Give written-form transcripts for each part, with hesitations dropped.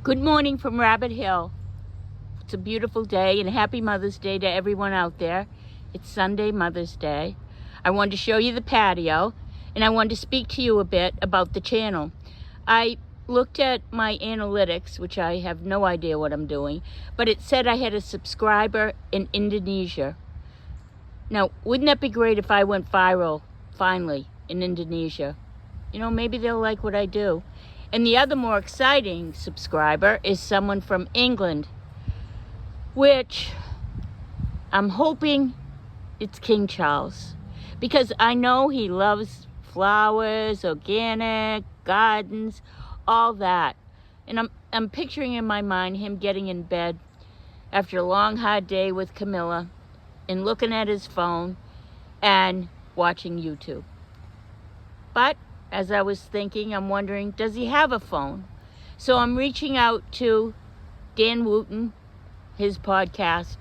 Good morning from Rabbit Hill. It's a beautiful day and happy Mother's Day to everyone out there. It's Sunday, Mother's Day. I wanted to show you the patio and I wanted to speak to you a bit about the channel. I looked at my analytics, which I have no idea what I'm doing, but it said I had a subscriber in Indonesia. Now, wouldn't that be great if I went viral finally in Indonesia? You know, maybe they'll like what I do. And the other more exciting subscriber is someone from England, which I'm hoping it's King Charles, because I know he loves flowers, organic, gardens, all that. And I'm picturing in my mind him getting in bed after a long, hard day with Camilla and looking at his phone and watching YouTube. But as I was thinking, I'm wondering, does he have a phone? So I'm reaching out to Dan Wooten, his podcast.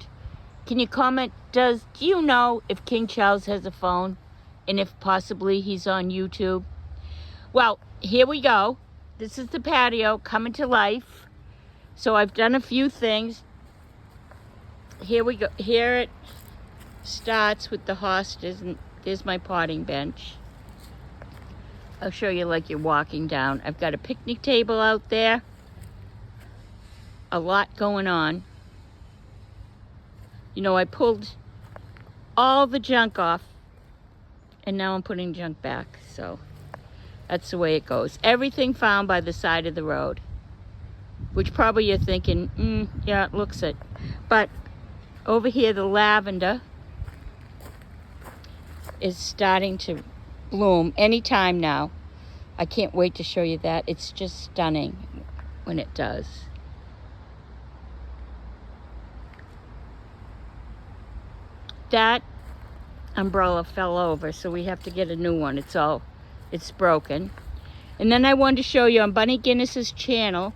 Can you comment, do you know if King Charles has a phone and if possibly he's on YouTube? Well, here we go. This is the patio coming to life. So I've done a few things. Here we go. Here it starts with the hostas, and there's my potting bench. I'll show you like you're walking down. I've got a picnic table out there. A lot going on. You know, I pulled all the junk off and now I'm putting junk back. So that's the way it goes. Everything found by the side of the road, which probably you're thinking, yeah, it looks it. But over here, the lavender is starting to bloom anytime now. I can't wait to show you that. It's just stunning when it does. That umbrella fell over, so we have to get a new one. It's broken. And then I wanted to show you on Bunny Guinness's channel,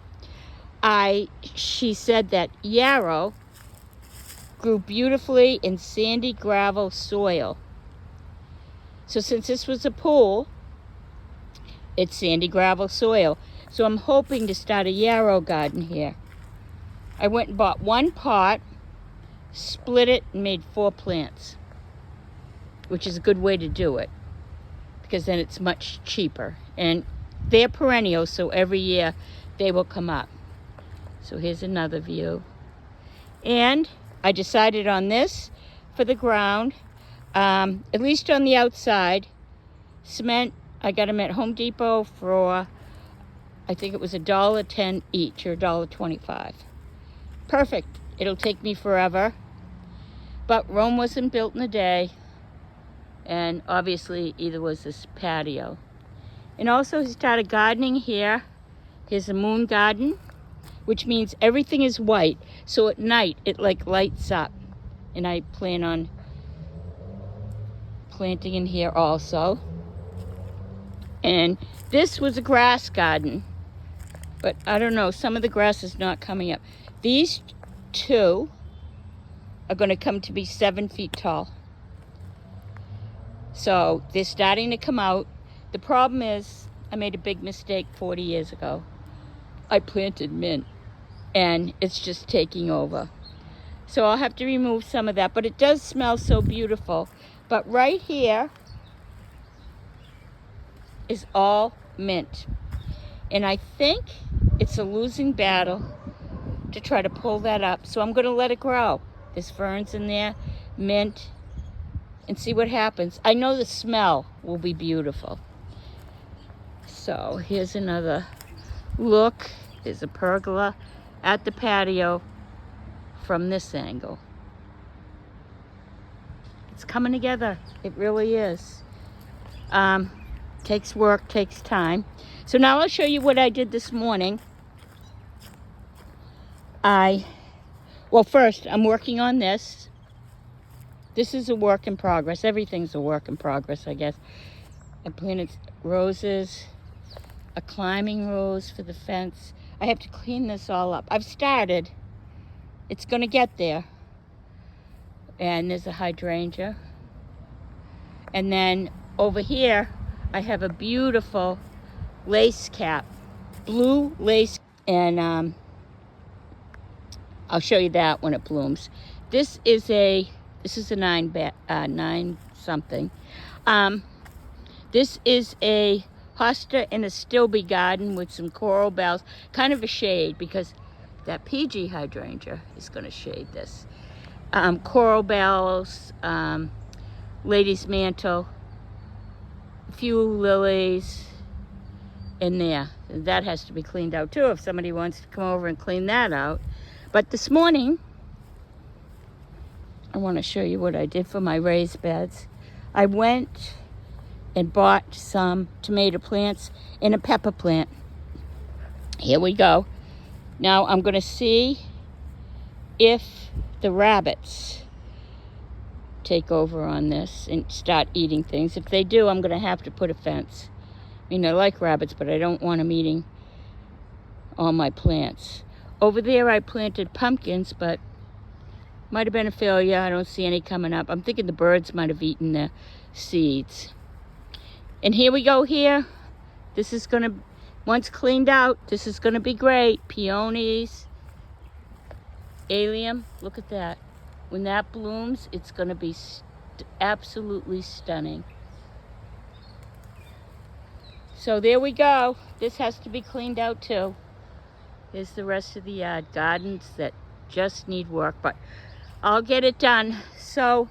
she said that yarrow grew beautifully in sandy gravel soil. So since this was a pool, it's sandy gravel soil. So I'm hoping to start a yarrow garden here. I went and bought one pot, split it, and made 4 plants, which is a good way to do it, because then it's much cheaper. And they're perennial, so every year they will come up. So here's another view. And I decided on this for the ground. At least on the outside, cement, I got them at Home Depot for, I think it was $1.10 each, or $1.25. Perfect. It'll take me forever. But Rome wasn't built in a day. And obviously, either was this patio. And also, he started gardening here. Here's a moon garden, which means everything is white. So at night, it like lights up. And I plan on planting in here also. And this was a grass garden, but I don't know, some of the grass is not coming up. These two are going to come to be 7 feet tall. So they're starting to come out. The problem is I made a big mistake 40 years ago. I planted mint and it's just taking over. So I'll have to remove some of that, but it does smell so beautiful. But right here is all mint. And I think it's a losing battle to try to pull that up. So I'm going to let it grow. There's ferns in there, mint, and see what happens. I know the smell will be beautiful. So here's another look. There's a pergola at the patio from this angle. It's coming together. It really is. Takes work, takes time. So now I'll show you what I did this morning. Well, first, I'm working on this. This is a work in progress. Everything's a work in progress, I guess. I planted roses, a climbing rose for the fence. I have to clean this all up. I've started. It's going to get there. And there's a hydrangea. And then over here, I have a beautiful lace cap, blue lace. And I'll show you that when it blooms. This is a 9 something. This is a hosta in a stilby garden with some coral bells, kind of a shade because that PG hydrangea is going to shade this. Coral bells, lady's mantle, a few lilies in there. That has to be cleaned out too if somebody wants to come over and clean that out. But this morning, I want to show you what I did for my raised beds. I went and bought some tomato plants and a pepper plant. Here we go. Now I'm going to see if the rabbits take over on this and start eating things. If they do, I'm going to have to put a fence. I mean, I like rabbits, but I don't want them eating all my plants. Over there, I planted pumpkins, but might have been a failure. I don't see any coming up. I'm thinking the birds might have eaten the seeds. And here we go here. This is going to, once cleaned out, this is going to be great. Peonies, allium, look at that. When that blooms, it's going to be absolutely stunning. So there we go. This has to be cleaned out too. Here's the rest of the yard. Gardens that just need work, but I'll get it done. So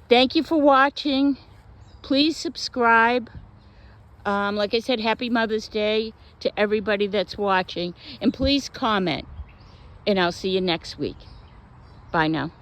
thank you for watching. Please subscribe. Like I said, happy Mother's Day to everybody that's watching. And please comment. And I'll see you next week. Bye now.